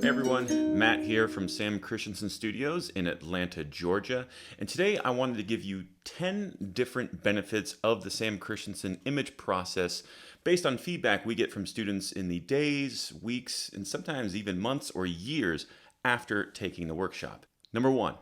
Hey everyone, Matt here from Sam Christensen Studios in Atlanta, Georgia. And today I wanted to give you 10 different benefits of the Sam Christensen Image Process based on feedback we get from students in the days, weeks, and sometimes even months or years after taking the workshop. Number one,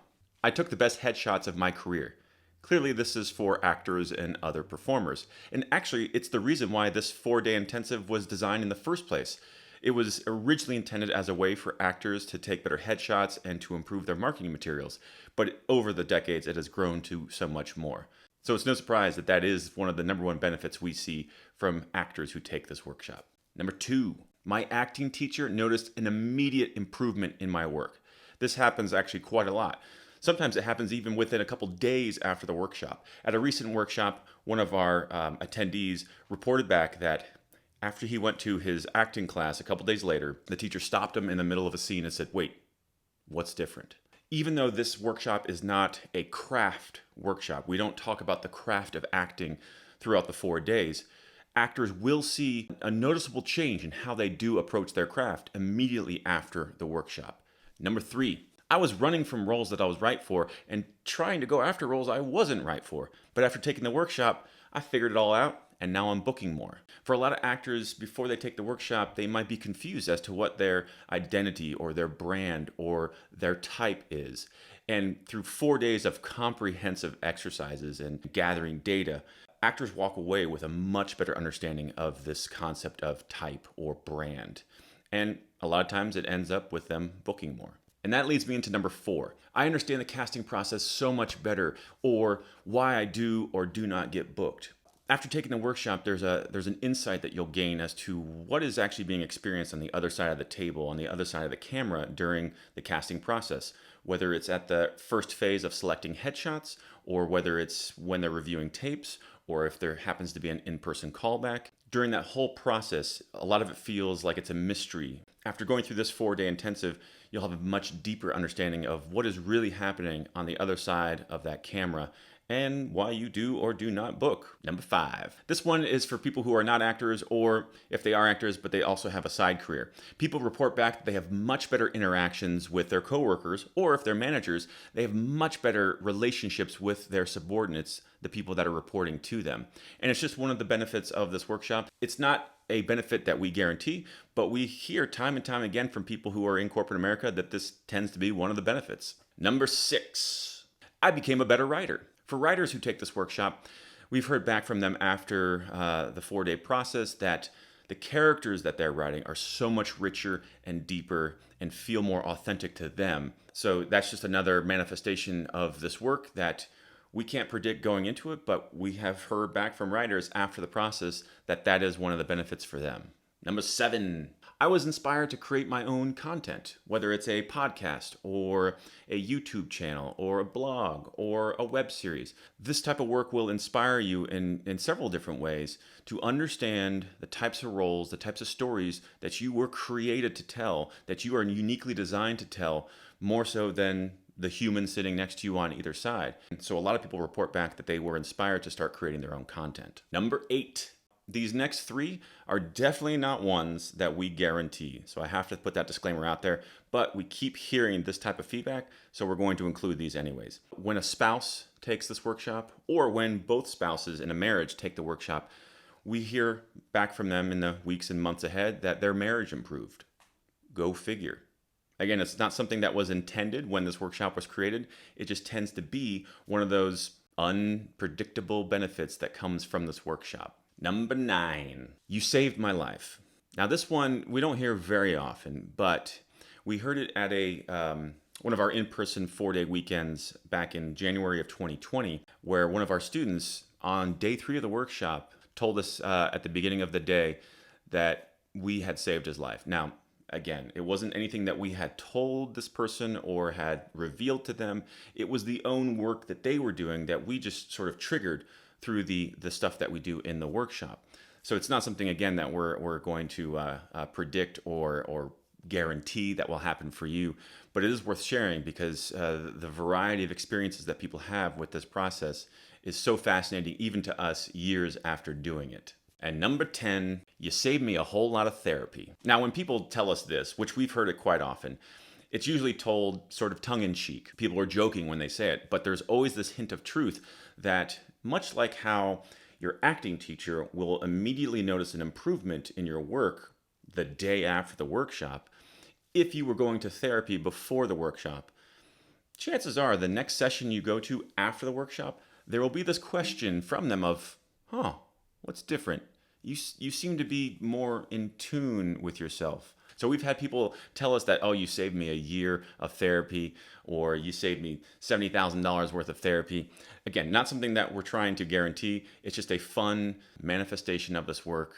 I took the best headshots of my career. Clearly, this is for actors and other performers. And actually, it's the reason why this 4-day intensive was designed in the first place. It was originally intended as a way for actors to take better headshots and to improve their marketing materials, but over the decades it has grown to so much more. So it's no surprise that that is one of the number one benefits we see from actors who take this workshop. Number two, my acting teacher noticed an immediate improvement in my work. This happens actually quite a lot. Sometimes it happens even within a couple days after the workshop. At a recent workshop, one of our attendees reported back that after he went to his acting class a couple days later, the teacher stopped him in the middle of a scene and said, "Wait, what's different?" Even though this workshop is not a craft workshop, we don't talk about the craft of acting throughout the 4 days, actors will see a noticeable change in how they do approach their craft immediately after the workshop. Number three, I was running from roles that I was right for and trying to go after roles I wasn't right for. But after taking the workshop, I figured it all out, and now I'm booking more. For a lot of actors, before they take the workshop, they might be confused as to what their identity or their brand or their type is. And through 4 days of comprehensive exercises and gathering data, actors walk away with a much better understanding of this concept of type or brand. And a lot of times it ends up with them booking more. And that leads me into number four. I understand the casting process so much better, or why I do or do not get booked. After taking the workshop, there's an insight that you'll gain as to what is actually being experienced on the other side of the table, on the other side of the camera during the casting process, whether it's at the first phase of selecting headshots, or whether it's when they're reviewing tapes, or if there happens to be an in-person callback. During that whole process, a lot of it feels like it's a mystery. After going through this 4-day intensive, you'll have a much deeper understanding of what is really happening on the other side of that camera and why you do or do not book. Number five. This one is for people who are not actors, or if they are actors, but they also have a side career. People report back that they have much better interactions with their coworkers, or if they're managers, they have much better relationships with their subordinates, the people that are reporting to them. And it's just one of the benefits of this workshop. It's not a benefit that we guarantee, but we hear time and time again from people who are in corporate America that this tends to be one of the benefits. Number six. I became a better writer. For writers who take this workshop, we've heard back from them after the 4-day process that the characters that they're writing are so much richer and deeper and feel more authentic to them. So that's just another manifestation of this work that we can't predict going into it, but we have heard back from writers after the process that that is one of the benefits for them. Number seven, I was inspired to create my own content, whether it's a podcast or a YouTube channel or a blog or a web series. This type of work will inspire you in several different ways to understand the types of roles, the types of stories that you were created to tell, that you are uniquely designed to tell, more so than the human sitting next to you on either side. And so a lot of people report back that they were inspired to start creating their own content. Number eight. These next three are definitely not ones that we guarantee. So I have to put that disclaimer out there, but we keep hearing this type of feedback, so we're going to include these anyways. When a spouse takes this workshop, or when both spouses in a marriage take the workshop, we hear back from them in the weeks and months ahead that their marriage improved. Go figure. Again, it's not something that was intended when this workshop was created. It just tends to be one of those unpredictable benefits that comes from this workshop. Number nine, you saved my life. Now this one we don't hear very often, but we heard it at one of our in-person 4-day weekends back in January of 2020, where one of our students on day 3 of the workshop told us at the beginning of the day that we had saved his life. Now, again, it wasn't anything that we had told this person or had revealed to them. It was the own work that they were doing that we just sort of triggered through the stuff that we do in the workshop. So it's not something, again, that we're going to predict or guarantee that will happen for you, but it is worth sharing because the variety of experiences that people have with this process is so fascinating, even to us years after doing it. And number 10, "You saved me a whole lot of therapy." Now, when people tell us this, which we've heard it quite often, it's usually told sort of tongue in cheek. People are joking when they say it, but there's always this hint of truth that, much like how your acting teacher will immediately notice an improvement in your work the day after the workshop, if you were going to therapy before the workshop, chances are the next session you go to after the workshop, there will be this question from them of, what's different? You seem to be more in tune with yourself. So we've had people tell us that, you saved me a year of therapy, or you saved me $70,000 worth of therapy. Again, not something that we're trying to guarantee. It's just a fun manifestation of this work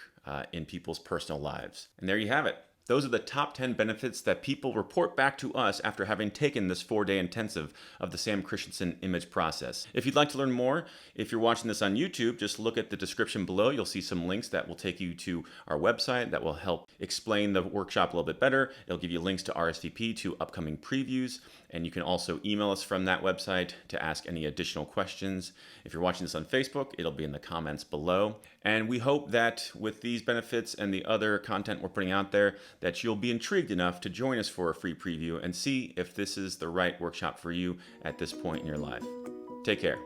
in people's personal lives. And there you have it. Those are the top 10 benefits that people report back to us after having taken this 4-day intensive of the Sam Christensen Image Process. If you'd like to learn more, if you're watching this on YouTube, just look at the description below. You'll see some links that will take you to our website that will help explain the workshop a little bit better. It'll give you links to RSVP to upcoming previews, and you can also email us from that website to ask any additional questions. If you're watching this on Facebook, it'll be in the comments below. And we hope that with these benefits and the other content we're putting out there, that you'll be intrigued enough to join us for a free preview and see if this is the right workshop for you at this point in your life. Take care.